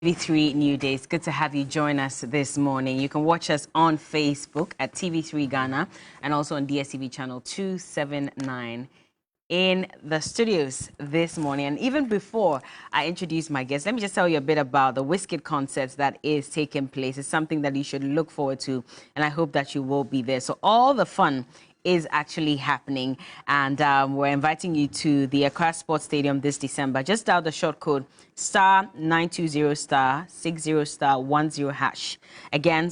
TV3 New Days. Good to have you join us this morning. You can watch us on Facebook at TV3 Ghana and also on DSTV channel 279 in the studios this morning. And even before I introduce my guests, let me just tell you a bit about the Wizkid concert that is taking place. It's something that you should look forward to, and I hope that you will be there. So all the fun is actually happening, and we're inviting you to the Accra Sports Stadium this December. Just dial the short code *920*60*10#. Again,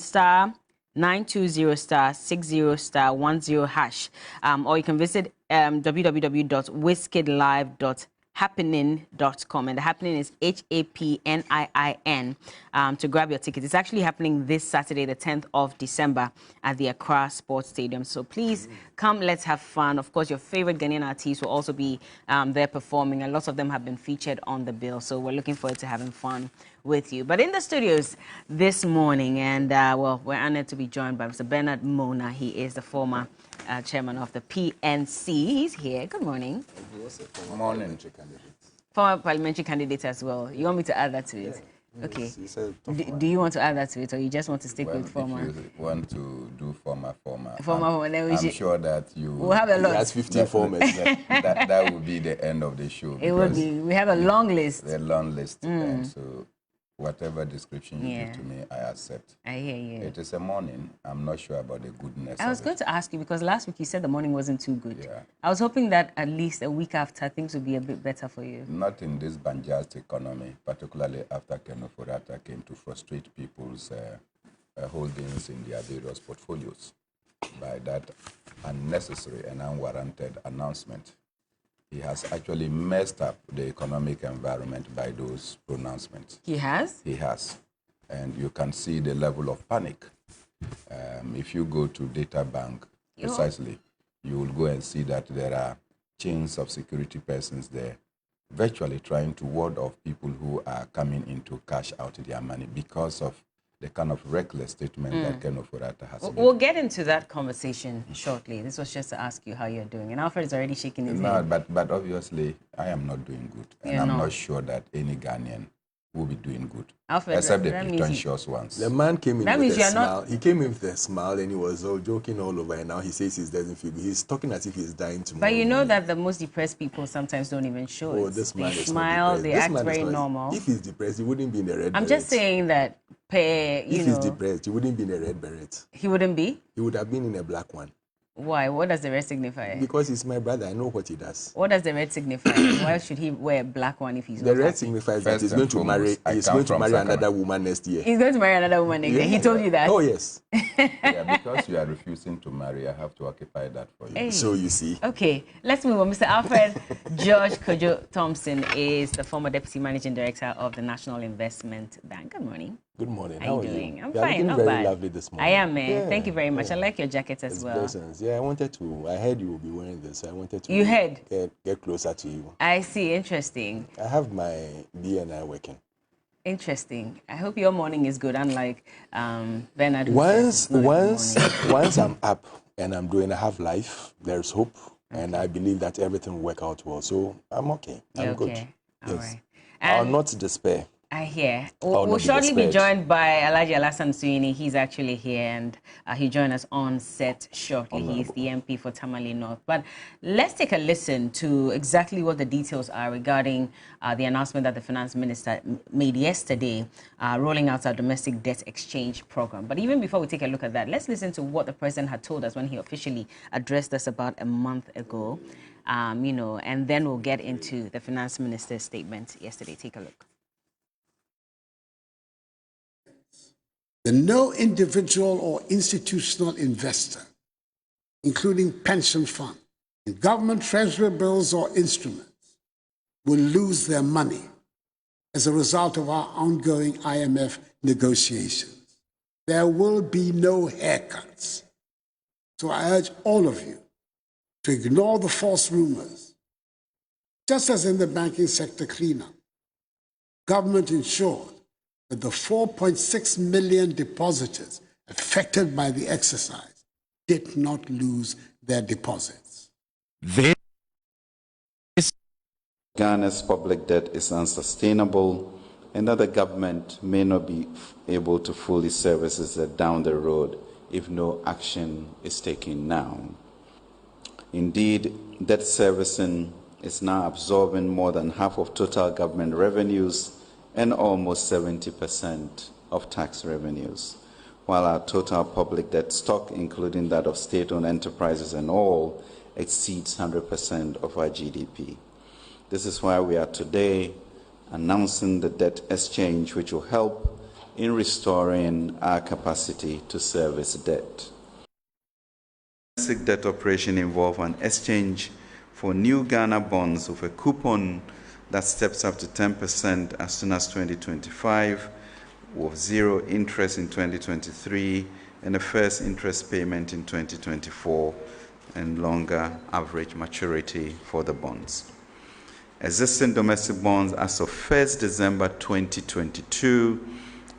*920*60*10#. Or you can visit www.wizkidlive.happening.com, and the Happening is HAPNIIN, to grab your tickets. It's actually happening this Saturday, the 10th of December at the Accra Sports Stadium. So please come, let's have fun. Of course, your favorite Ghanaian artists will also be there performing, and lots of them have been featured on the bill. So we're looking forward to having fun with you. But in the studios this morning, and well, we're honored to be joined by Mr. Bernard Mornah. He is the former chairman of the PNC. He's here. Good morning. Good morning. Former parliamentary candidate as well. You want me to add that to it? Yeah. Okay. Do you want to add that to it, or you just want to stick with former? If you want to do former. Then I'm sure that we'll have a lot. That's 15 formers. that will be the end of the show. It will be. We have a long list. A long list. And so whatever description you give to me, I accept. I hear you. It is a morning. I'm not sure about the goodness. I was going to ask you, because last week you said the morning wasn't too good. Yeah. I was hoping that at least a week after things would be a bit better for you. Not in this banjast economy, particularly after Keno Furata came to frustrate people's holdings in their various portfolios by that unnecessary and unwarranted announcement. He has actually messed up the economic environment by those pronouncements. He has? He has. And you can see the level of panic. If you go to Data Bank, precisely, you will go and see that there are chains of security persons there virtually trying to ward off people who are coming in to cash out their money because of the kind of reckless statement that Keno Furata has made. We'll get into that conversation shortly. This was just to ask you how you're doing. And Alfred is already shaking his head. But obviously, I am not doing good. And I'm not sure that any Ghanaian will be doing good. Alfred, except the pretentious ones. The man came in with a smile. He came in with a smile and he was all joking all over, and now he says he doesn't feel good. He's talking as if he's dying tomorrow. But you know that the most depressed people sometimes don't even show it. This man they is smile, they act very normal. If he's depressed, he wouldn't be in the red beret. I'm just saying that, if he's depressed, he wouldn't be in a red beret. He wouldn't be? He would have been in a black one. Why? What does the red signify? Because he's my brother. I know what he does. What does the red signify? Why should he wear a black one if he's The red signifies that he's going to marry. He's going to marry another woman next year. He's going to marry another woman next year. He told you that? Oh yes. Yeah, because you are refusing to marry, I have to occupy that for you. Hey. So you see. Okay, let's move on. Mr. Alfred Thompson is the former Deputy Managing Director of the National Investment Bank. Good morning. Good morning. How are you doing? I'm You're fine. looking Not very bad. lovely this morning. I am, man. Yeah, Thank you very much. yeah. I like your jacket as well. Blessings. Yeah, I wanted to. I heard you will be wearing this. So I wanted to. You heard? Get closer to you. I see. Interesting. I have my BNI working. Interesting. I hope your morning is good, unlike Bernard. Once I'm up and I'm doing, I have life. There's hope, and I believe that everything will work out well. So I'm okay. I'm good. All yes. right. I'll not despair. I hear. We'll shortly be joined by Alhassan Suhuyini. He's actually here, and he'll join us on set shortly. He's the MP for Tamale North. But let's take a listen to exactly what the details are regarding the announcement that the finance minister made yesterday, rolling out our domestic debt exchange program. But even before we take a look at that, let's listen to what the president had told us when he officially addressed us about a month ago, and then we'll get into the finance minister's statement yesterday. Take a look. No individual or institutional investor, including pension fund, in government treasury bills or instruments, will lose their money as a result of our ongoing IMF negotiations. There will be no haircuts. So I urge all of you to ignore the false rumors. Just as in the banking sector cleanup, government ensured that the 4.6 million depositors affected by the exercise did not lose their deposits. Ghana's public debt is unsustainable and that the government may not be able to fully service it down the road if no action is taken now. Indeed, debt servicing is now absorbing more than half of total government revenues and almost 70% of tax revenues, while our total public debt stock, including that of state-owned enterprises and all, exceeds 100% of our GDP. This is why we are today announcing the debt exchange, which will help in restoring our capacity to service debt. Domestic debt operation involve an exchange for new Ghana bonds with a coupon that steps up to 10% as soon as 2025, with zero interest in 2023 and a first interest payment in 2024 and longer average maturity for the bonds. Existing domestic bonds as of 1st December 2022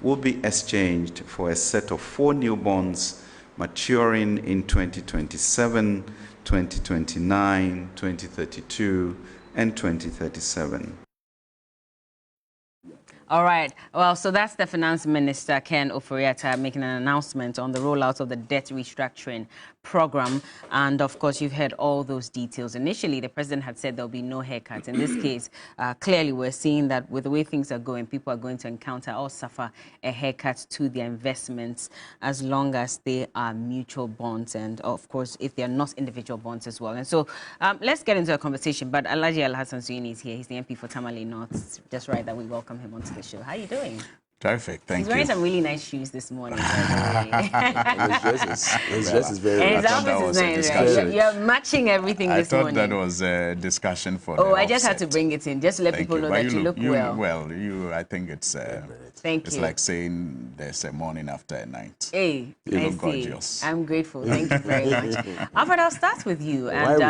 will be exchanged for a set of 4 new bonds maturing in 2027, 2029, 2032, and 2037. All right. Well, so that's the Finance Minister, Ken Ofori-Atta, making an announcement on the rollout of the debt restructuring program. And, of course, you've heard all those details. Initially, the president had said there'll be no haircuts. In this case, clearly we're seeing that with the way things are going, people are going to encounter or suffer a haircut to their investments as long as they are mutual bonds and, of course, if they're not individual bonds as well. And so let's get into a conversation. But Alhassan Suhuyini is here. He's the MP for Tamale North. It's just right that we welcome him onto the show. How are you doing? Terrific, thank you. He's wearing some really nice shoes this morning. His dress is very and his outfit is nice. You're matching everything this morning. I thought that was a discussion for I just had to bring it in, just to let people know that you look well. Well, I think it's Thank it's you. like saying there's a morning after a night. Hey, you look see. Gorgeous. I'm grateful. Thank you very much. Alfred, I'll start with you. And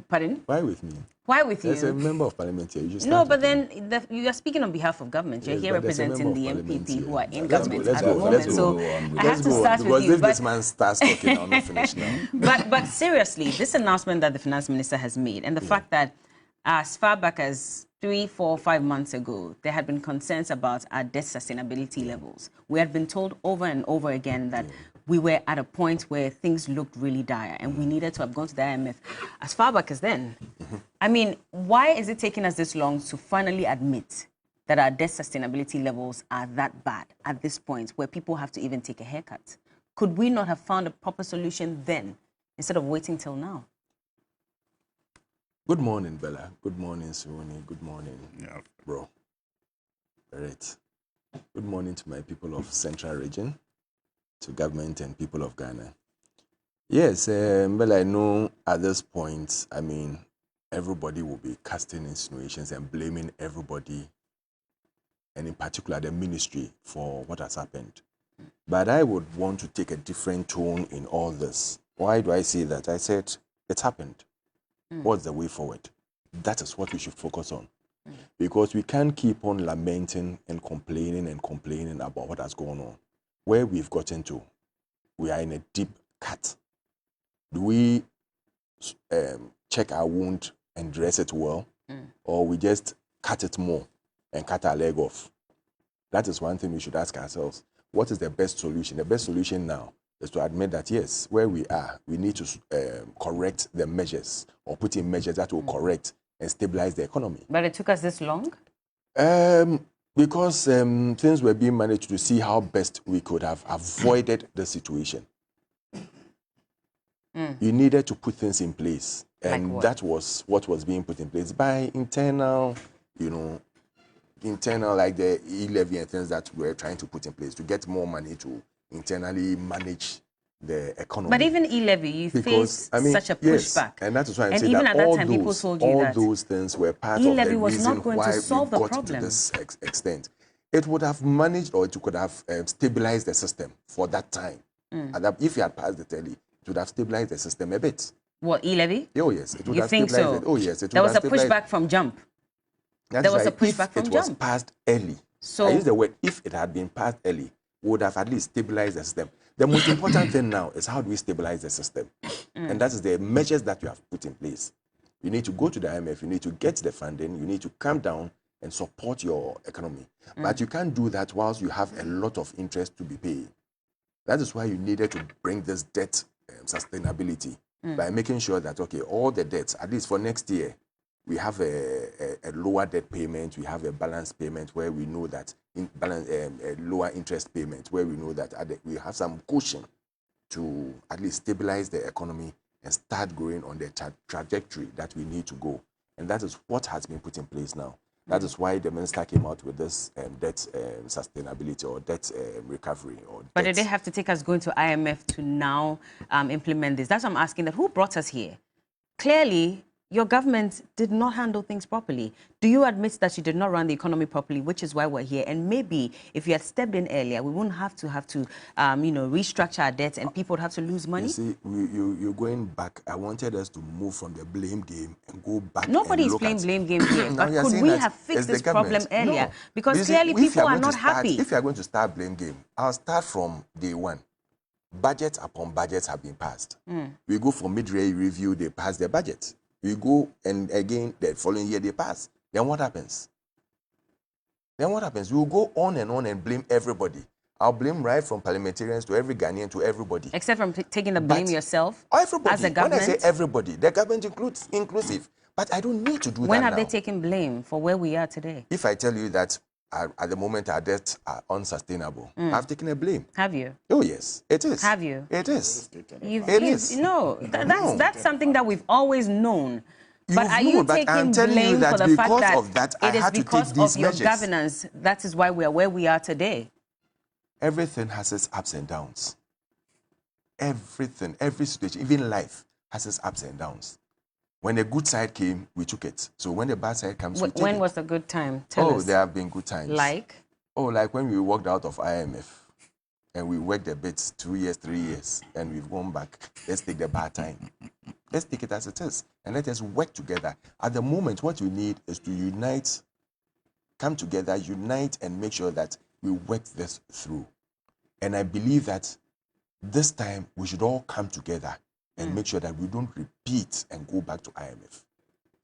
pardon? Why with me? Why with you? As a member of parliament here, no, but then you are speaking on behalf of government. You're here representing the MPP who are in government at the moment. So I have to start with you. Because if this man starts talking, I'll not finish now. But seriously, this announcement that the finance minister has made, and the fact that as far back as 3, 4, 5 months ago, there had been concerns about our debt sustainability levels. We had been told over and over again that we were at a point where things looked really dire and we needed to have gone to the IMF as far back as then. I mean, why is it taking us this long to finally admit that our debt sustainability levels are that bad at this point where people have to even take a haircut? Could we not have found a proper solution then instead of waiting till now? Good morning, Bella. Good morning, Suhuyini. Good morning, bro. All right. Good morning to my people of Central Region, to government and people of Ghana. Yes, Bella, I know at this point, I mean, everybody will be casting insinuations and blaming everybody, and in particular the ministry, for what has happened. But I would want to take a different tone in all this. Why do I say that? I said, it's happened. What's the way forward? That is what we should focus on. Because we can't keep on lamenting and complaining about what has gone on. Where we've gotten to, we are in a deep cut. Do we check our wound and dress it well? Or we just cut it more and cut our leg off? That is one thing we should ask ourselves. What is the best solution? The best solution now is to admit that, yes, where we are, we need to correct the measures or put in measures that will correct and stabilize the economy. But it took us this long? Because things were being managed to see how best we could have avoided the situation. You needed to put things in place. And like that was what was being put in place by internal, like the e-levy and things that we're trying to put in place to get more money to internally manage the economy. But even e-levy, you faced such a pushback. Yes, and that is why I'm saying even that at that time, people told you that all those things were part of the reason why we got to this extent. It would have managed, or it could have stabilized the system for that time. And that if you had passed the telly, it would have stabilized the system a bit. What, e-levy? Oh, yes. It would you have think stabilized so? it. Oh, yes. It there would was a have pushback from jump. That's there was right. a pushback from jump. If it was passed early, so I use the word, if it had been passed early, we would have at least stabilized the system. The most important thing now is how do we stabilize the system? And that is the measures that you have put in place. You need to go to the IMF, you need to get the funding, you need to come down and support your economy. But you can't do that whilst you have a lot of interest to be paid. That is why you needed to bring this debt sustainability by making sure that, okay, all the debts, at least for next year, we have a lower debt payment, we have a balanced payment where we know that, a lower interest payment where we know that we have some cushion to at least stabilize the economy and start going on the trajectory that we need to go. And that is what has been put in place now. That is why the minister came out with this debt sustainability or debt recovery. But did they have to take us going to IMF to now implement this? That's what I'm asking, that who brought us here? Clearly, your government did not handle things properly. Do you admit that you did not run the economy properly, which is why we're here? And maybe if you had stepped in earlier, we wouldn't have to restructure our debts and people would have to lose money? You see, you're going back. I wanted us to move from the blame game and go back. Nobody's playing blame game here. But could we have fixed this problem earlier? No. Because clearly people are not happy. If you are going to start blame game, I'll start from day one. Budgets upon budgets have been passed. We go for mid-year review, they pass the budget. We go and again the following year they pass. Then what happens? We'll go on and blame everybody. I'll blame right from parliamentarians to every Ghanaian to everybody. Except from taking the blame yourself? Everybody. As a government? When I say everybody, the government includes inclusive. But I don't need to do that now. When have they taken blame for where we are today? If I tell you that at the moment our debts are unsustainable, I've taken a blame. Have you? Oh, yes. It is. Have you? It is. It is. No, that's something that we've always known. But are you taking blame for the fact that it is because of your governance, that is why we are where we are today? Everything has its ups and downs. Everything, every situation, even life has its ups and downs. When the good side came, we took it. So when the bad side comes, we take it. When was the good time? Tell us. There have been good times. Like? Like when we walked out of IMF and we worked a bit, 2 years, 3 years, and we've gone back. Let's take the bad time. Let's take it as it is and let us work together. At the moment, what we need is to unite, come together, unite, and make sure that we work this through. And I believe that this time we should all come together and make sure that we don't repeat and go back to IMF.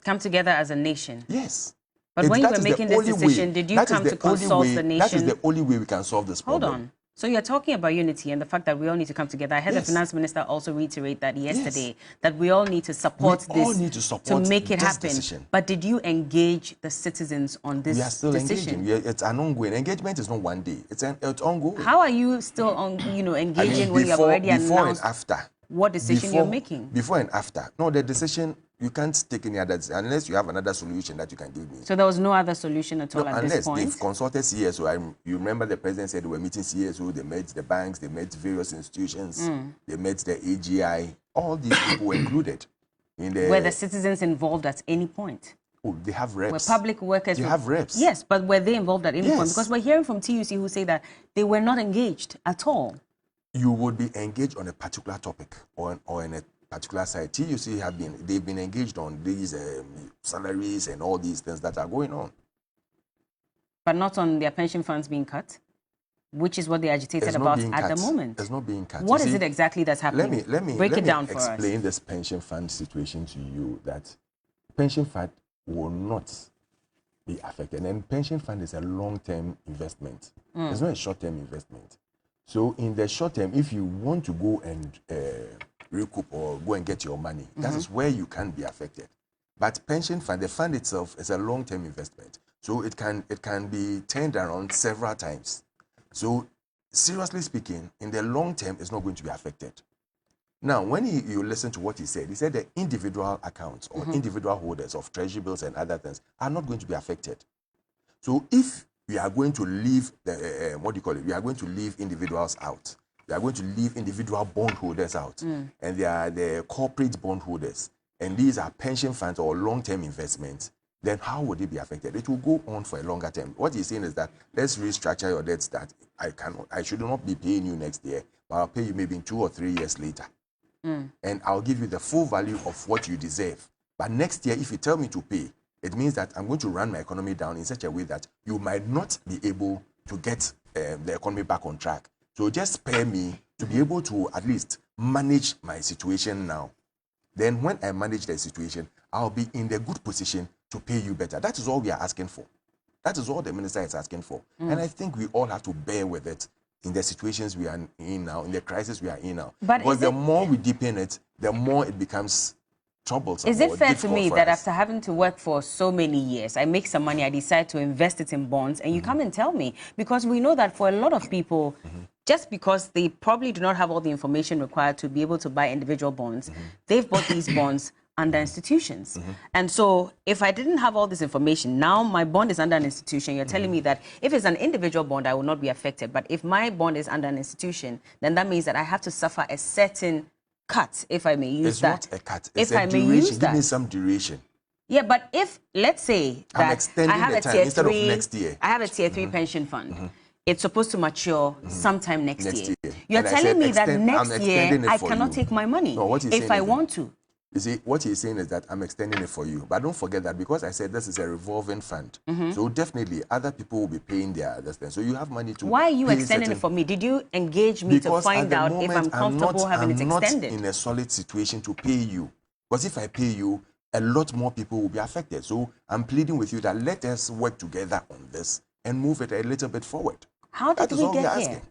Come together as a nation? Yes. But when you were making this decision, did you come to consult the nation? That is the only way we can solve this problem. Hold on. So you're talking about unity and the fact that we all need to come together. I heard the finance minister also reiterate that yesterday, that we all need to support to make it happen. Decision. But did you engage the citizens on this decision? We are still engaging. It's an ongoing engagement. Is not one day. It's ongoing. How are you still engaging when you have already announced before and after what decision you're making? Before and after. No, the decision. You can't take any other unless you have another solution that you can give me. So there was no other solution at all at this point? Unless they've consulted CSO. You remember the president said they were meeting CSO, they met the banks, they met various institutions, they met the AGI. All these people were included. Were the citizens involved at any point? Oh, they have reps. Were public workers? They have reps. Yes, but were they involved at any point? Because we're hearing from TUC who say that they were not engaged at all. You would be engaged on a particular topic or in a particular side. TUC they've been engaged on these salaries and all these things that are going on. But not on their pension funds being cut, which is what they agitated about at the moment. It's not being cut. What is it exactly that's happening? Let me break it down for us. Let me explain this pension fund situation to you, that pension fund will not be affected. And pension fund is a long-term investment. It's not a short-term investment. So in the short term, if you want to go and recoup or go and get your money, that is where you can be affected. But pension fund, the fund itself is a long-term investment. So it can be turned around several times. So seriously speaking, in the long term, it's not going to be affected. Now, when you listen to what he said the individual accounts or individual holders of treasury bills and other things are not going to be affected. So if we are going to leave the, we are going to leave individuals out. We are going to leave individual bondholders out. And they are the corporate bondholders. And these are pension funds or long-term investments. Then how would it be affected? It will go on for a longer term. What he's saying is that let's restructure your debts that I should not be paying you next year, but I'll pay you maybe in 2 or 3 years later. And I'll give you the full value of what you deserve. But next year, if you tell me to pay, it means that I'm going to run my economy down in such a way that you might not be able to get the economy back on track. So just spare me to be able to at least manage my situation now. Then when I manage the situation, I'll be in the good position to pay you better. That is all we are asking for. That is all the minister is asking for. And I think we all have to bear with it in the situations we are in now, in the crisis we are in now. But because the more we deepen it, the more it becomes troublesome. Is it fair to me that after having to work for so many years, I make some money, I decide to invest it in bonds, and you come and tell me? Because we know that for a lot of people, just because they probably do not have all the information required to be able to buy individual bonds, they've bought these bonds under institutions. And so if I didn't have all this information, now my bond is under an institution, you're telling me that if it's an individual bond, I will not be affected. But if my bond is under an institution, then that means that I have to suffer a certain cut, if I may use that. It's not a cut. It's if a I duration. may use that. Give me some duration. Yeah, but if, let's say that I'm extending I have the a time tier instead 3, of next year. I have a tier 3 pension fund. It's supposed to mature sometime next year. year. You're And I telling said me that I'm next year extending it I for cannot you. take my money No, what he's if saying I is want to. You see, what he's saying is that I'm extending it for you. But don't forget that because I said this is a revolving fund. So definitely other people will be paying their other things. So you have money to Why are you pay extending certain... it for me? Did you engage me because to find out moment, if I'm comfortable having it extended? I'm not in a solid situation to pay you. Because if I pay you, a lot more people will be affected. So I'm pleading with you that let us work together on this and move it a little bit forward. How did we get here?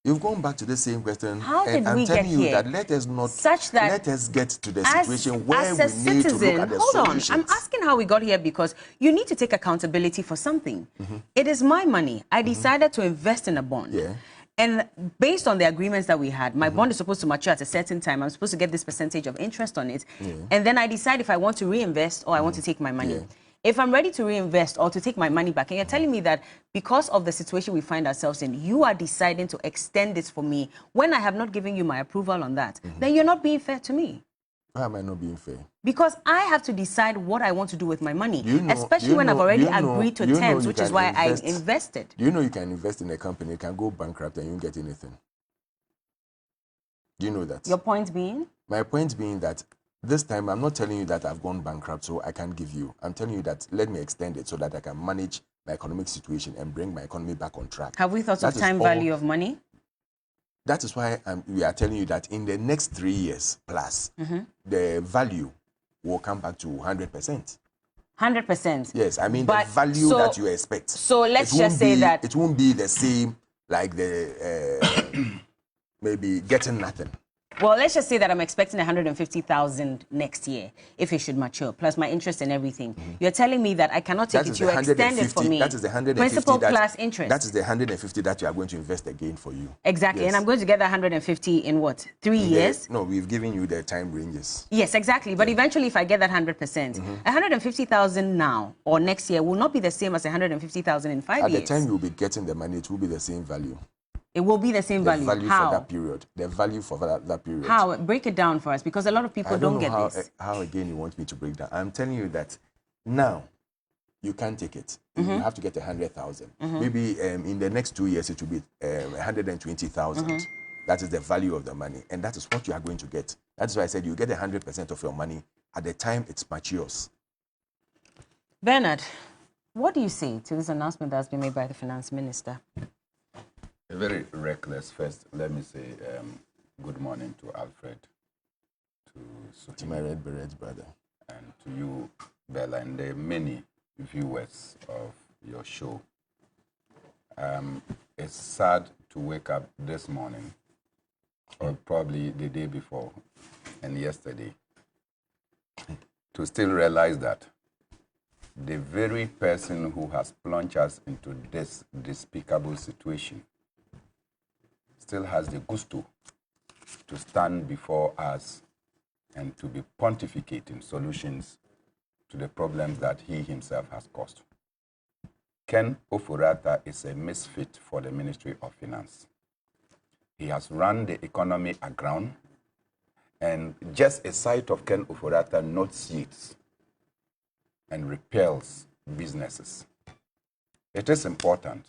You've gone back to the same question. How did and I'm we telling get you here? that let us not, Such that let us get to the situation where we as a need to citizen, look at the hold solutions. on, I'm asking how we got here because you need to take accountability for something. It is my money. I decided to invest in a bond. Yeah. And based on the agreements that we had, my bond is supposed to mature at a certain time. I'm supposed to get this percentage of interest on it. And then I decide if I want to reinvest or I want to take my money. Yeah. If I'm ready to reinvest or to take my money back, and you're telling me that because of the situation we find ourselves in, you are deciding to extend this for me when I have not given you my approval on that, then you're not being fair to me. Why am I not being fair? Because I have to decide what I want to do with my money, You especially when I've already agreed to terms, which is why I invested. Do you know you can invest in a company, you can go bankrupt and you don't get anything? Do you know that? Your point being? My point being that this time I'm not telling you that I've gone bankrupt, so I can't give you. I'm telling you that let me extend it so that I can manage my economic situation and bring my economy back on track. Have we thought of time value of money? That is why we are telling you that in the next 3 years plus, the value will come back to 100%. 100%? Yes, I mean the value that you expect. So let's just say that... It won't be the same like the maybe getting nothing. Well, let's just say that I'm expecting 150,000 next year if it should mature, plus my interest and everything. You're telling me that I cannot take it. You extend it for me. That is the 150. Principal plus interest. That is the 150 that you are going to invest again for you. Exactly. Yes. And I'm going to get that 150 in what? 3 years? No, we've given you the time ranges. Yes, exactly. But eventually, if I get that 100%, 150,000 now or next year will not be the same as 150,000 in 5 years. At the time you'll be getting the money, it will be the same value. It will be the same value. The value How? for that period. The value for that period. How? Break it down for us, because a lot of people don't get this. How again you want me to break down? I'm telling you that now you can't take it. You have to get 100,000. Maybe in the next 2 years it will be 120,000. That is the value of the money, and that is what you are going to get. That's why I said you get 100% of your money at the time it matures. Bernard, what do you say to this announcement that has been made by the finance minister? Very reckless. First, let me say good morning to Alfred, To my red beret brother, and to you, Bella, and the many viewers of your show. It's sad to wake up this morning, or probably the day before and yesterday, to still realize that the very person who has plunged us into this despicable situation still has the gusto to stand before us and to be pontificating solutions to the problems that he himself has caused. Ken Ofurata is a misfit for the Ministry of Finance. He has run the economy aground, and just a sight of Ken Ofurata notes yields and repels businesses. It is important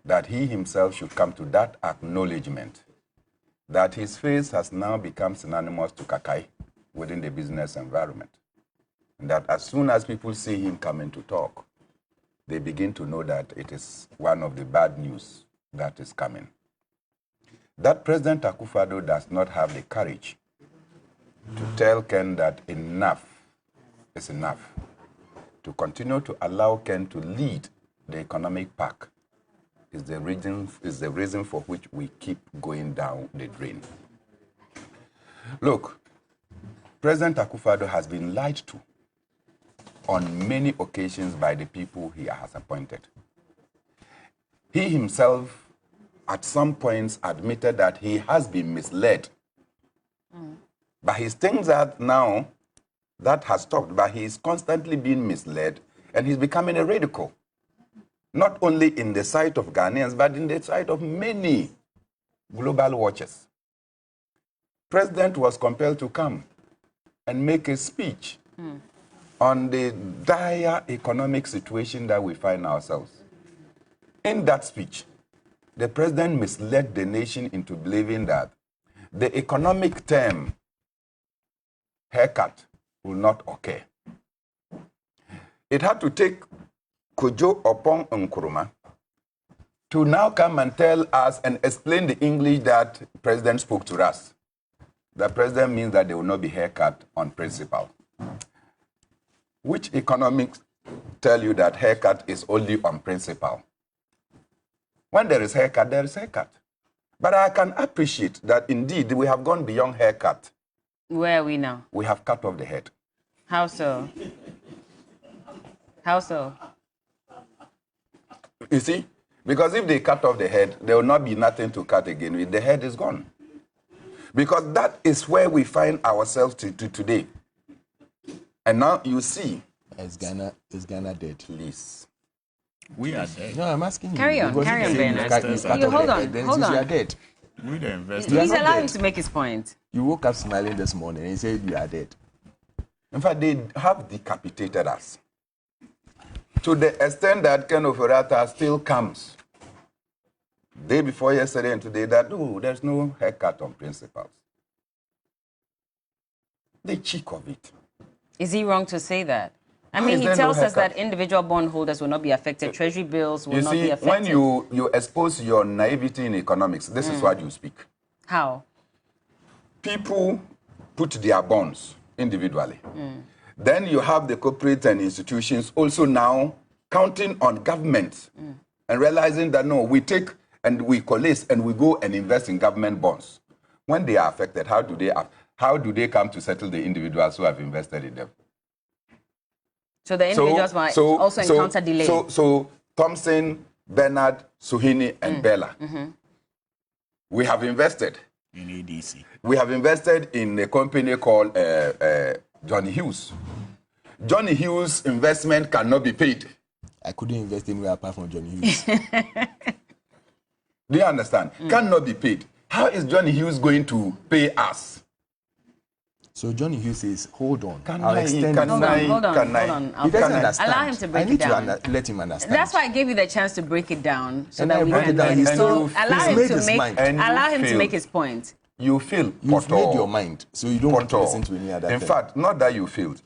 that he himself should come to that acknowledgement that his face has now become synonymous to Kakai within the business environment. And that as soon as people see him coming to talk, they begin to know that it is one of the bad news that is coming. That President Akufo-Addo does not have the courage to tell Ken that enough is enough, to continue to allow Ken to lead the economic pack is the reason for which we keep going down the drain. Look, President Akufo-Addo has been lied to on many occasions by the people he has appointed. He himself, at some points, admitted that he has been misled. But he thinks that now that has stopped, but he is constantly being misled and he's becoming a radical. Not only in the sight of Ghanaians, but in the sight of many global watchers. President was compelled to come and make a speech on the dire economic situation that we find ourselves. In that speech, the president misled the nation into believing that the economic term haircut will not occur. It had to take Kojo Opong Nkrumah to now come and tell us and explain the English that president spoke to us. The president means that there will not be haircut on principle. Which economics tell you that haircut is only on principle? When there is haircut, there is haircut. But I can appreciate that indeed we have gone beyond haircut. Where are we now? We have cut off the head. How so? How so? You see? Because if they cut off the head, there will not be nothing to cut again. The head is gone. Because that is where we find ourselves to today. And now you see. Is Ghana dead? Please. We are dead. No, I'm asking you. Carry on, Bernard. Hold on. You are dead. We the investors. Please allow him to make his point. You woke up smiling this morning and you said you are dead. In fact, they have decapitated us. To the extent that Ken Ofori-Atta still comes. Day before yesterday and today that, oh, there's no haircut on principles. The cheek of it. Is he wrong to say that? I mean, he tells us that individual bondholders will not be affected. Treasury bills will not be affected. When you expose your naivety in economics, this is what you speak. How? People put their bonds individually. Then you have the corporates and institutions also now counting on government and realizing that, no, we take and we coalesce and we go and invest in government bonds. When they are affected, how do they come to settle the individuals who have invested in them? So the individuals might also encounter delay. So Thompson, Bernard, Suhuyini, and Bella, we have invested. In ADC. We have invested in a company called Johnny Hughes. Johnny Hughes' investment cannot be paid. I couldn't invest anywhere apart from Johnny Hughes. Do you understand? Cannot be paid. How is Johnny Hughes going to pay us? So Johnny Hughes says, hold on. Hold on. He doesn't understand. Allow him to break it down. Let him understand. That's why I gave you the chance to break it down so And that I we broke can it down. get it. So allow him to make his point. You feel You've made your mind, so you don't want to listen to any other thing. In fact, not that you failed,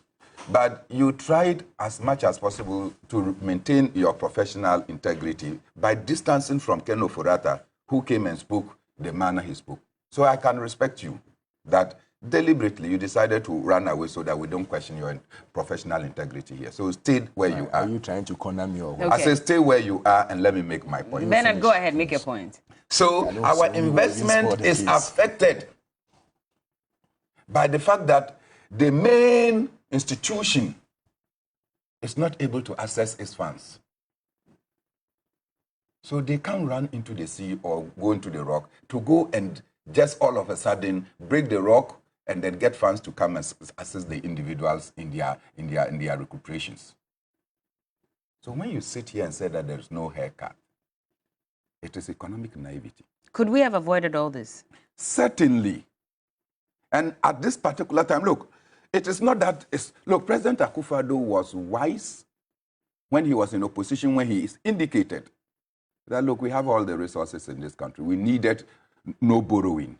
but you tried as much as possible to maintain your professional integrity by distancing from Ken Ofori-Atta, who came and spoke the manner he spoke. So I can respect you that deliberately you decided to run away so that we don't question your professional integrity here. So stay where you are. Are you trying to corner me or what? Okay. I say stay where you are and let me make my point. Bernard, go ahead, make your point. So our investment is affected by the fact that the main institution is not able to access its funds. So they can't run into the sea or go into the rock to go and just all of a sudden break the rock and then get funds to come and assist the individuals in their recuperations. So when you sit here and say that there is no haircut, it is economic naivety. Could we have avoided all this? Certainly. And at this particular time, look, it is not that, look, President Akufo-Addo was wise when he was in opposition, when he indicated that, look, we have all the resources in this country. We needed no borrowing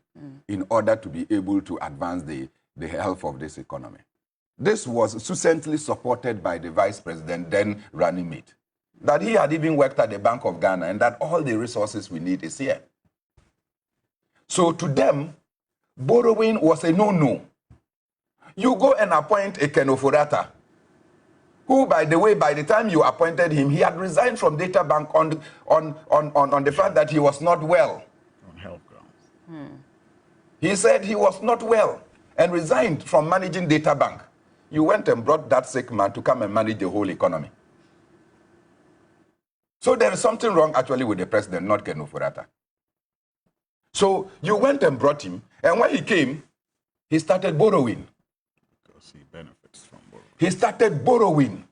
in order to be able to advance the health of this economy. This was succinctly supported by the vice president, then running mate, that he had even worked at the Bank of Ghana and that all the resources we need is here. So to them, borrowing was a no-no. You go and appoint a Ken Ofori-Atta, who, by the way, by the time you appointed him, he had resigned from Data Bank on the fact that he was not well. On health grounds. He said he was not well and resigned from managing Data Bank. You went and brought that sick man to come and manage the whole economy. So there is something wrong actually with the president, not Ken Ofori-Atta. So you went and brought him, and when he came, he started borrowing. Because he benefits from borrowing. He started borrowing.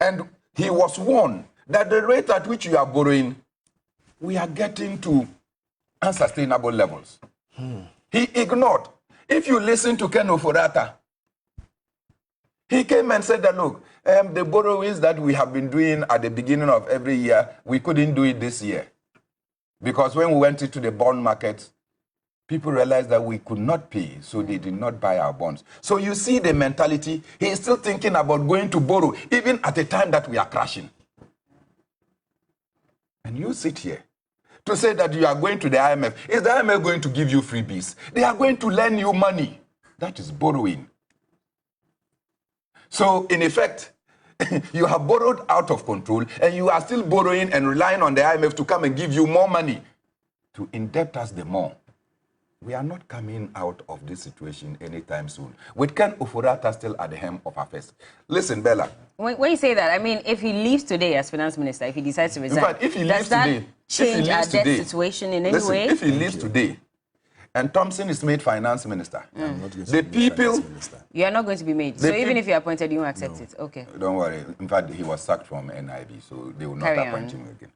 And he was warned that the rate at which you are borrowing, we are getting to unsustainable levels. He ignored. If you listen to Ken Ofori-Atta, he came and said that, look, the borrowings that we have been doing at the beginning of every year, we couldn't do it this year. Because when we went into the bond market, people realized that we could not pay, so they did not buy our bonds. So you see the mentality, he is still thinking about going to borrow, even at the time that we are crashing. And you sit here to say that you are going to the IMF. Is the IMF going to give you freebies? They are going to lend you money. That is borrowing. So, in effect, you have borrowed out of control, and you are still borrowing and relying on the IMF to come and give you more money to indebt us the more. We are not coming out of this situation anytime soon. With Ken Ofori-Atta still at the helm of affairs. Listen, Bella. When you say that, I mean, if he leaves today as finance minister, if he decides to resign, in fact, if he does leaves that today, change our debt situation in any way? If he leaves today, and Thompson is made finance minister, I'm not going to the be people... finance minister. You are not going to be made. So even if you're appointed, you won't accept it. Okay. Don't worry. In fact, he was sacked from NIB, so they will not Carry appoint on. him again.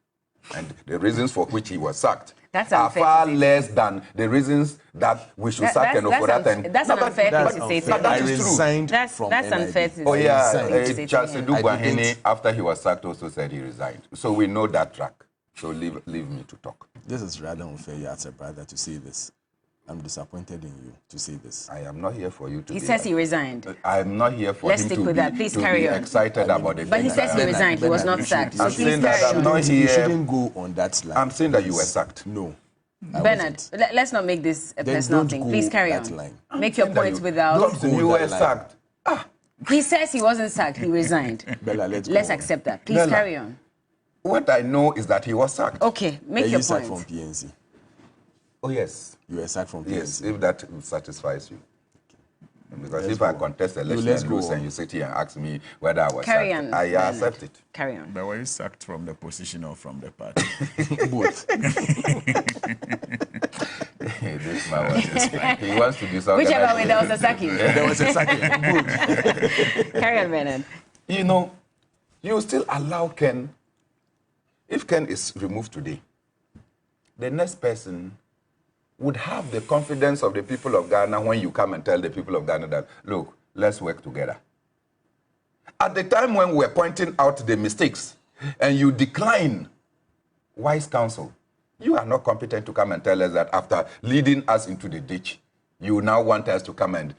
And the reasons for which he was sacked That's are unfair far to say. less than the reasons that we should sack Ken Ofori-Atta. That's an unfair thing to say to him. that I is true. resigned That's from unfair NIB. to Oh say. yeah, to say to Charles him. Edu I Guahene, didn't- after he was sacked, also said he resigned. So we know that track. So leave me to talk. This is rather unfair, you as a brother, to say this. I'm disappointed in you to say this. I am not here for you to He be... says he resigned. I am not here for Let's him stick to with be, that. Please to carry be on. excited about it. But he says he resigned. He was not sacked. So I'm please saying that carry I'm on. not You here... shouldn't go on that line. I'm saying that you were sacked. No. I Bernard, wasn't. let's not make this a Then personal don't thing. go Please carry that on. line. Make your point without... Thompson, go you that were line. sacked. He says he wasn't sacked. He resigned. Bella, let's go. accept that. Please Bella. carry on. What I know is that he was sacked. Okay, make You your sacked point. from PNC. Oh, yes. You were sacked from PNC. Yes, if that satisfies you. Because Let's if I go. contest the election let's and go lose on. and you sit here and ask me whether I was Carry sacked, on. I Bernard. accept it. Carry on. But were you sacked from the position or from the party? Both. This man was he wants to do something. Whichever way, there was a sacking. There was a sacking. Both. Carry on, Bernard. You know, you still allow Ken. If Ken is removed today, the next person would have the confidence of the people of Ghana when you come and tell the people of Ghana that, look, let's work together. At the time when we're pointing out the mistakes and you decline wise counsel, you are not competent to come and tell us that after leading us into the ditch, you now want us to come and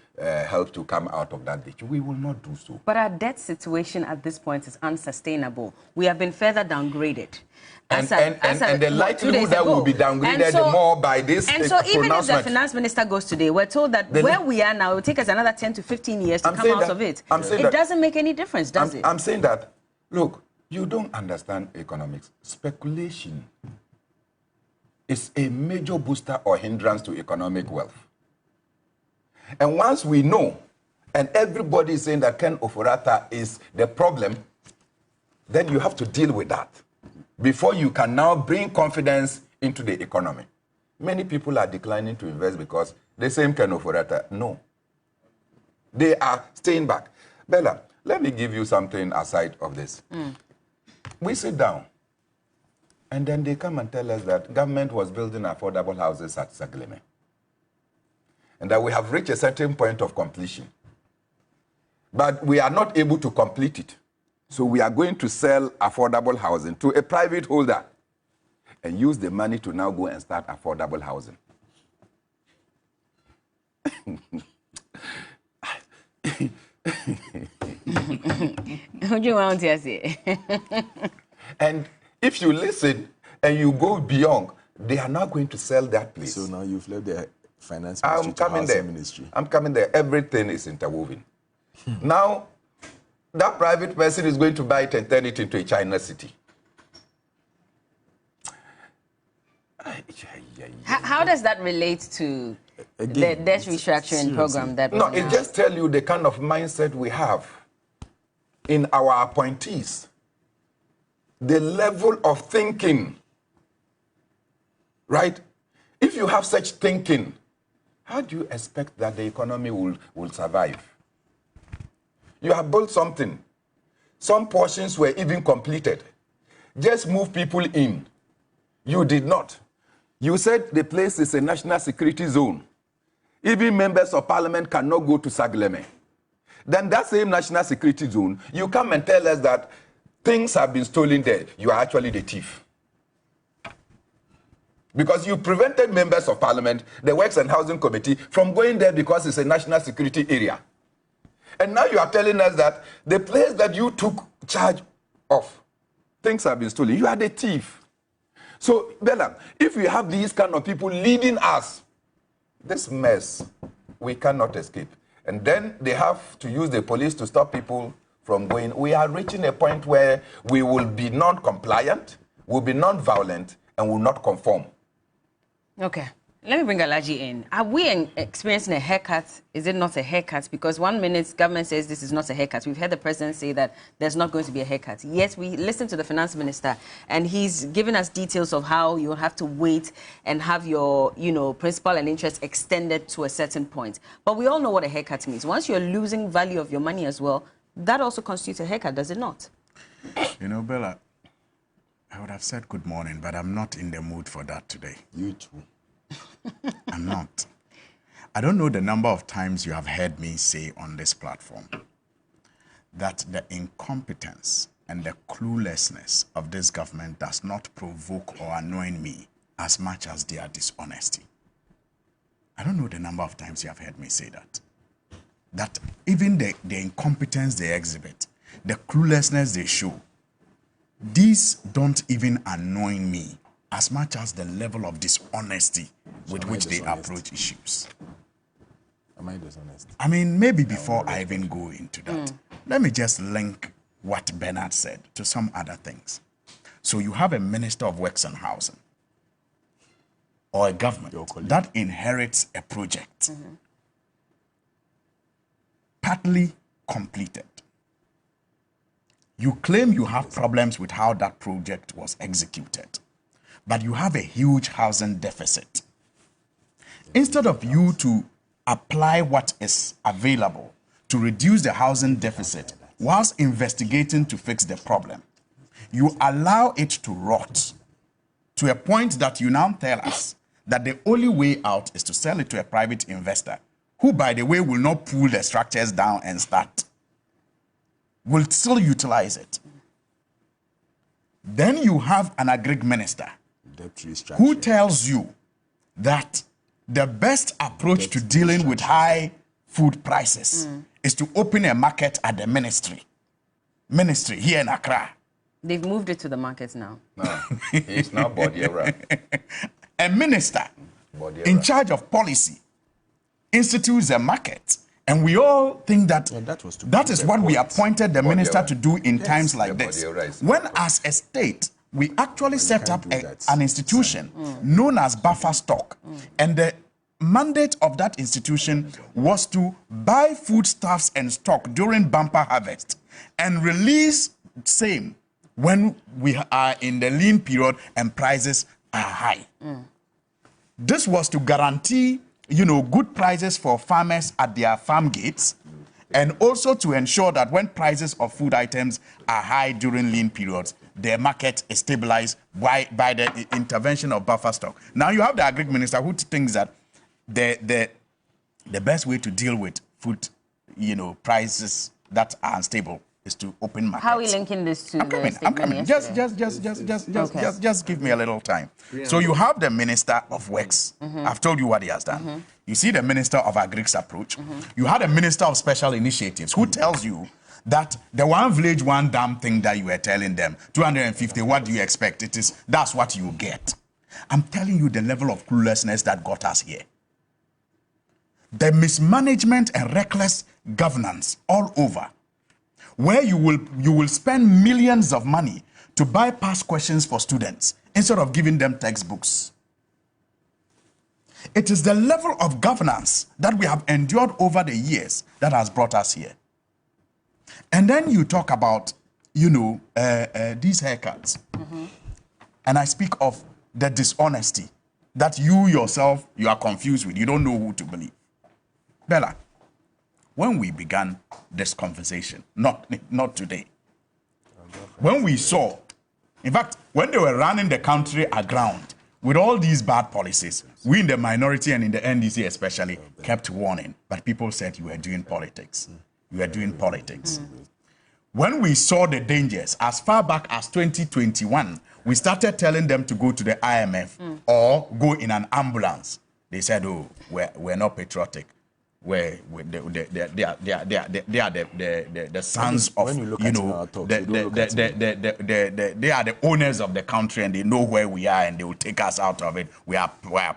help to come out of that ditch. We will not do so. But our debt situation at this point is unsustainable. We have been further downgraded. And the likelihood that we'll be downgraded more by this And so even if the pronouncement. finance minister goes today, we're told that where we are now, it will take us another 10 to 15 years to I'm come saying out that- of it. I'm saying It that- doesn't make any difference, does it? I'm saying that, look, you don't understand economics. Speculation is a major booster or hindrance to economic wealth. And once we know, and everybody is saying that Ken Ofori-Atta is the problem, then you have to deal with that before you can now bring confidence into the economy. Many people are declining to invest because the same Ken Ofori-Atta, no. They are staying back. Bella, let me give you something aside of this. We sit down, and then they come and tell us that government was building affordable houses at Sagleme, and that we have reached a certain point of completion. But we are not able to complete it. So we are going to sell affordable housing to a private holder and use the money to now go and start affordable housing. What do you want to say? And if you listen and you go beyond, they are now going to sell that place. So now you've left the finance I'm ministry to coming housing there. ministry. I'm coming there. Everything is interwoven. Now, that private person is going to buy it and turn it into a China city. How does that relate to the debt restructuring program that No, it just tells you the kind of mindset we have in our appointees. The level of thinking, right? If you have such thinking, how do you expect that the economy will survive? You have built something. Some portions were even completed. Just move people in. You did not. You said the place is a national security zone. Even members of parliament cannot go to Sagleme. Then that same national security zone, you come and tell us that things have been stolen there. You are actually the thief. Because you prevented members of parliament, the Works and Housing Committee, from going there because it's a national security area. And now you are telling us that the place that you took charge of, things have been stolen. You are the thief. So, Bella, if we have these kind of people leading us, this mess, we cannot escape. And then they have to use the police to stop people from going. We are reaching a point where we will be non-compliant, will be non-violent, and will not conform. Okay. Let me bring Alhaji in. Are we experiencing a haircut? Is it not a haircut? Because 1 minute government says this is not a haircut. We've heard the president say that there's not going to be a haircut. Yes, we listened to the finance minister, and he's given us details of how you'll have to wait and have your, principal and interest extended to a certain point. But we all know what a haircut means. Once you're losing value of your money as well, that also constitutes a haircut, does it not? Bella, I would have said good morning, but I'm not in the mood for that today. You too. I'm not. I don't know the number of times you have heard me say on this platform that the incompetence and the cluelessness of this government does not provoke or annoy me as much as their dishonesty. I don't know the number of times you have heard me say that. That even the incompetence they exhibit, the cluelessness they show, these don't even annoy me as much as the level of dishonesty with which they approach issues. Am I dishonest? I mean, maybe before I even go into that, let me just link what Bernard said to some other things. So you have a Minister of Works and Housing, or a government that inherits a project, partly completed. You claim you have problems with how that project was executed, but you have a huge housing deficit. Instead of you to apply what is available to reduce the housing deficit whilst investigating to fix the problem, you allow it to rot to a point that you now tell us that the only way out is to sell it to a private investor who, by the way, will not pull the structures down and start, will still utilize it. Then you have an agric minister who tells you that the best approach to dealing with high food prices is to open a market at the ministry here in Accra. They've moved it to the market now. No, it's now Bodiera. A minister in charge of policy institutes a market. And we all think that that is what we appointed the minister to do in times like this. When as a state, we actually set up an institution known as buffer stock. And the mandate of that institution was to buy foodstuffs and stock during bumper harvest and release same when we are in the lean period and prices are high. This was to guarantee, good prices for farmers at their farm gates, and also to ensure that when prices of food items are high during lean periods, the market is stabilized by the intervention of buffer stock. Now you have the agric minister who thinks that the best way to deal with food, prices that are unstable is to open markets. How are we linking this to the statement yesterday? Just give me a little time. So you have the Minister of Works. I've told you what he has done. You see the Minister of Agric's approach. You had a Minister of Special Initiatives who tells you that the one village, one dam thing that you were telling them, 250, what do you expect? That's what you get. I'm telling you the level of cluelessness that got us here. The mismanagement and reckless governance all over. where you will spend millions of money to buy past questions for students instead of giving them textbooks. It is the level of governance that we have endured over the years that has brought us here. And then you talk about, these haircuts. And I speak of the dishonesty that you yourself, you are confused with. You don't know who to believe. Bella, when we began this conversation, not today, when we saw, in fact, when they were running the country aground with all these bad policies, we in the minority and in the NDC especially kept warning, but people said you were doing politics. You were doing politics. When we saw the dangers, as far back as 2021, we started telling them to go to the IMF or go in an ambulance. They said, oh, we're not patriotic. They are the sons of, they are the owners of the country and they know where we are and they will take us out of it. We are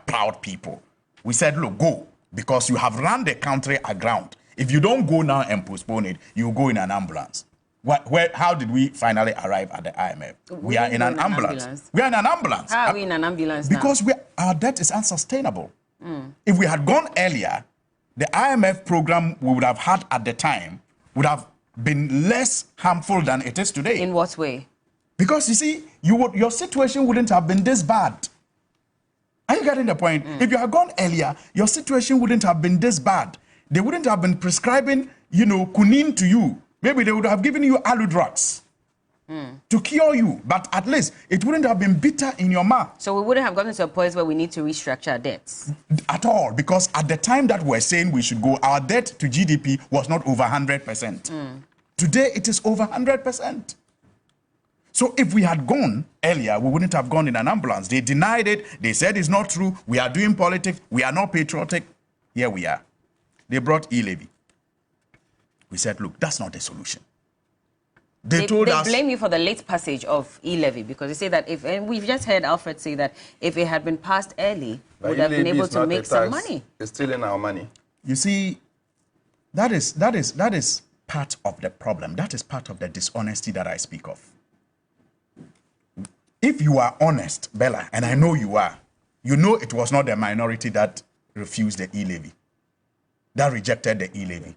proud people. We said, look, go, because you have run the country aground. If you don't go now and postpone it, you go in an ambulance. How did we finally arrive at the IMF? We are in an ambulance. We are in an ambulance. How are we in an ambulance because now? Our debt is unsustainable. If we had gone earlier, the IMF program we would have had at the time would have been less harmful than it is today. In what way? Because you see, your situation wouldn't have been this bad. Are you getting the point? If you had gone earlier, your situation wouldn't have been this bad. They wouldn't have been prescribing, quinine to you. Maybe they would have given you alu drugs to cure you, but at least it wouldn't have been bitter in your mouth. So we wouldn't have gotten to a point where we need to restructure our debts? At all, because at the time that we're saying we should go, our debt to GDP was not over 100%. Today, it is over 100%. So if we had gone earlier, we wouldn't have gone in an ambulance. They denied it. They said it's not true. We are doing politics. We are not patriotic. Here we are. They brought e-levy. We said, look, that's not the solution. They told us... They blame you for the late passage of e-levy because they say that and we've just heard Alfred say that if it had been passed early, we would have been able to make some money. It's stealing our money. You see, that is part of the problem. That is part of the dishonesty that I speak of. If you are honest, Bella, and I know you are, you know it was not the minority that refused the e-levy, that rejected the e-levy.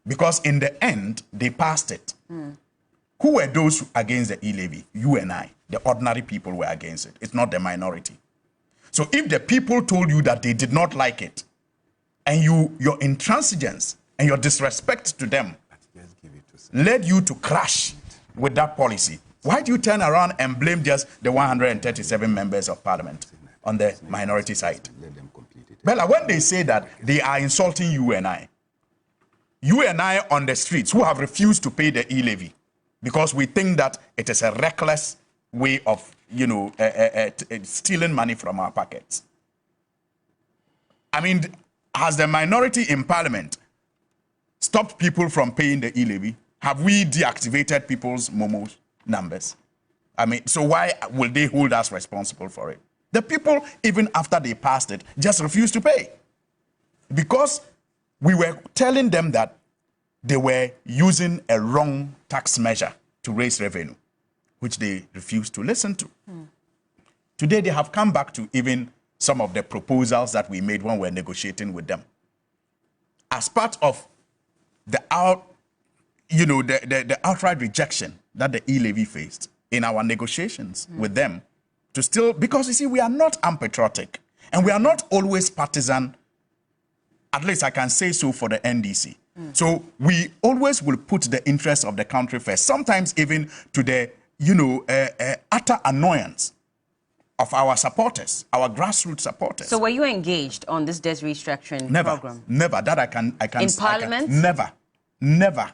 Because in the end, they passed it. Who were those against the e-levy? You and I. The ordinary people were against it. It's not the minority. So if the people told you that they did not like it, and your intransigence and your disrespect to them led you to crash with that policy, why do you turn around and blame just the 137 members of parliament on the minority side? Bella, when they say that, they are insulting you and I on the streets who have refused to pay the e-levy because we think that it is a reckless way of, stealing money from our pockets. I mean, has the minority in parliament stopped people from paying the e-levy? Have we deactivated people's Momo numbers? I mean, so why will they hold us responsible for it? The people, even after they passed it, just refused to pay. Because we were telling them that they were using a wrong tax measure to raise revenue, which they refused to listen to. Today, they have come back to even some of the proposals that we made when we were negotiating with them. As part of the outright rejection that the e-levy faced in our negotiations with them, to still, because you see, we are not unpatriotic and we are not always partisan. At least I can say so for the NDC. So we always will put the interests of the country first, sometimes even to the, utter annoyance of our supporters, our grassroots supporters. So were you engaged on this debt restructuring program? Never. That I can. In Parliament? Never.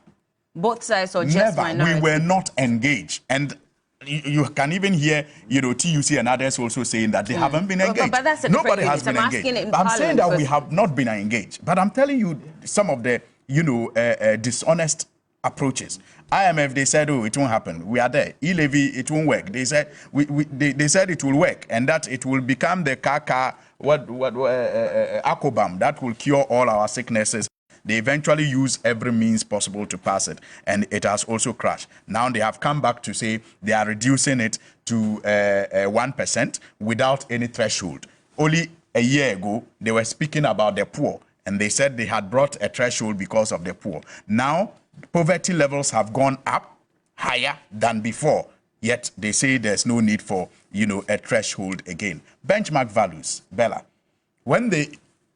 Both sides or just minority? We were not engaged. And you can even hear, TUC and others also saying that they haven't been engaged. But that's a Nobody has been engaged. I'm saying that we have not been engaged. But I'm telling you some of the, dishonest approaches. IMF, they said, oh, it won't happen. We are there. E-levy, it won't work. They said they said it will work and that it will become the Akobam that will cure all our sicknesses. They eventually used every means possible to pass it, and it has also crashed. Now they have come back to say they are reducing it to 1% without any threshold. Only a year ago, they were speaking about the poor, and they said they had brought a threshold because of the poor. Now, poverty levels have gone up higher than before, yet they say there's no need for, a threshold again. Benchmark values, Bella. When they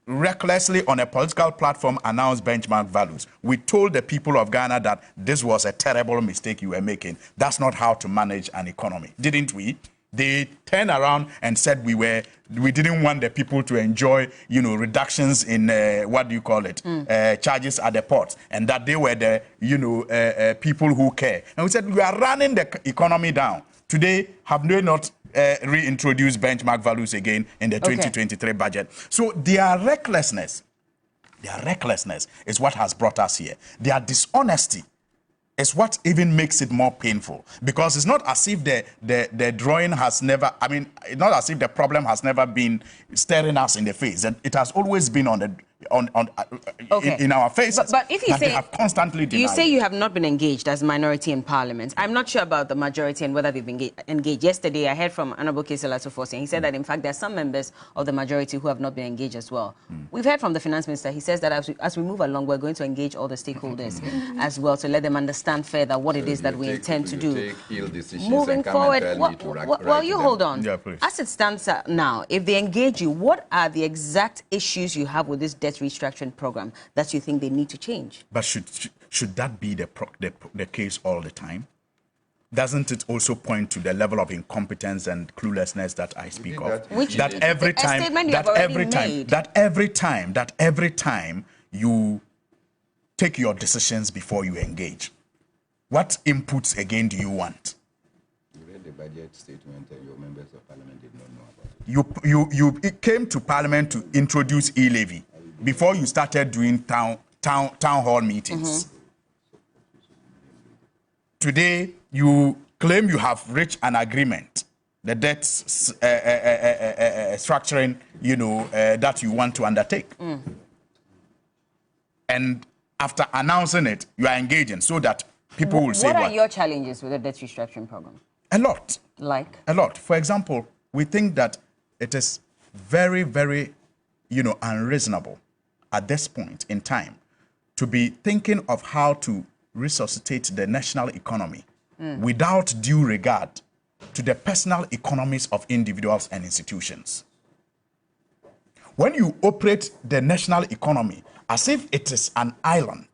recklessly on a political platform announced benchmark values, we told the people of Ghana that this was a terrible mistake you were making. That's not how to manage an economy, didn't we? They turned around and said we didn't want the people to enjoy, reductions in charges at the ports, and that they were the people who care. And we said we are running the economy down. Today, have they not reintroduced benchmark values again in the 2023 budget? So their recklessness is what has brought us here. Their dishonesty is what even makes it more painful, because it's not as if the drawing has never, it's not as if the problem has never been staring us in the face. It has always been in our faces. But if you say they have constantly denied. You say you have not been engaged as minority in Parliament. I'm not sure about the majority and whether they've been engaged. Yesterday, I heard from Honorable Kesela Tufosi, and he said that in fact there are some members of the majority who have not been engaged as well. We've heard from the Finance Minister. He says that as we move along, we're going to engage all the stakeholders as well to let them understand further what it is that we intend to do. Moving forward, well, you hold on. Yeah, please. As it stands now, if they engage you, what are the exact issues you have with this debt restructuring program that you think they need to change? But should that be the case all the time? Doesn't it also point to the level of incompetence and cluelessness that I speak of? That every time you take your decisions before you engage. What inputs again do you want? You read the budget statement and your members of Parliament did not know about it. You came to Parliament to introduce e-levy before you started doing town hall meetings. Today, you claim you have reached an agreement, the debt structuring, that you want to undertake. And after announcing it, you are engaging so that people will say what are your challenges with the debt restructuring program? A lot. Like? A lot. For example, we think that it is very, very, unreasonable at this point in time to be thinking of how to resuscitate the national economy without due regard to the personal economies of individuals and institutions. When you operate the national economy as if it is an island,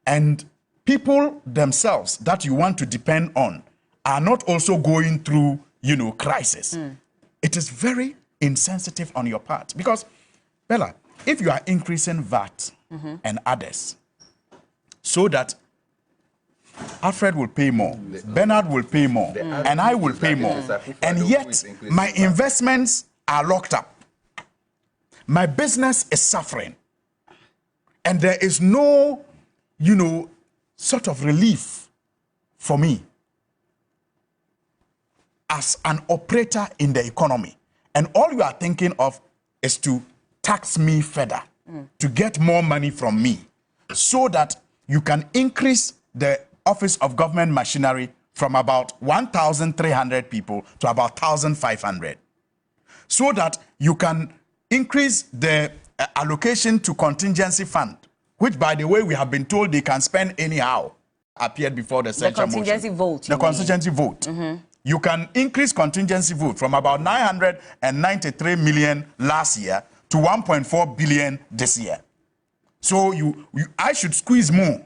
and people themselves that you want to depend on are not also going through, crisis, it is very insensitive on your part. Because, Bella, if you are increasing VAT and others so that Alfred will pay more, Bernard will pay more, and I will pay more, and yet my investments are locked up, my business is suffering, and there is no, sort of relief for me as an operator in the economy. And all you are thinking of is to tax me further, to get more money from me, so that you can increase the office of government machinery from about 1,300 people to about 1,500, so that you can increase the allocation to contingency fund, which, by the way, we have been told they can spend anyhow, appeared before the censure motion. Contingency vote. The contingency vote. You can increase contingency vote from about 993 million last year to 1.4 billion this year. So I should squeeze more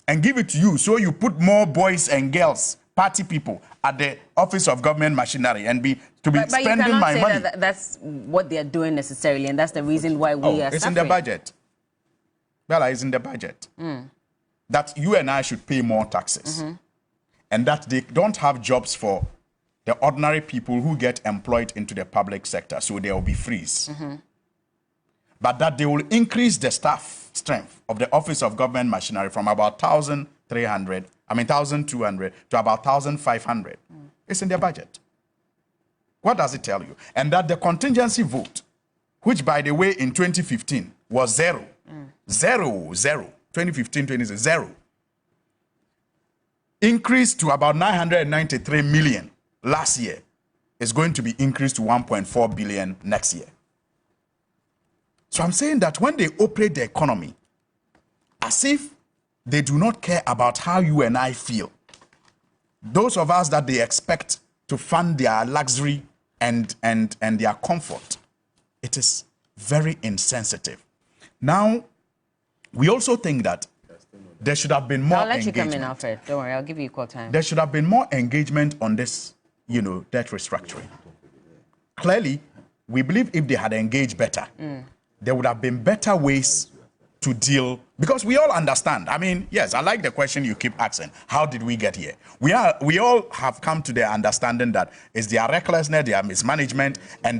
and give it to you, so you put more boys and girls, party people, at the office of government machinery and spending my money. But that's what they are doing necessarily, and that's the reason why we are it's suffering. in the budget. Bella, it's in the budget. That you and I should pay more taxes. And that they don't have jobs for the ordinary people who get employed into the public sector, so there will be freeze. But that they will increase the staff strength of the office of government machinery from about 1,200 to about 1,500. It's in their budget. What does it tell you? And that the contingency vote, which, by the way, in 2015 was zero Zero. 2015, 2016, zero. Increased to about 993 million last year. Is going to be increased to 1.4 billion next year. So I'm saying that when they operate the economy as if they do not care about how you and I feel, those of us that they expect to fund their luxury and their comfort, it is very insensitive. Now, we also think that there should have been more engagement. I'll let you come in, Alfred. Don't worry, I'll give you equal time. There should have been more engagement on this, debt restructuring. Clearly, we believe if they had engaged better, there would have been better ways to deal, because we all understand. I mean, yes, I like the question you keep asking. How did we get here? We all have come to the understanding that it's their recklessness, their mismanagement, and their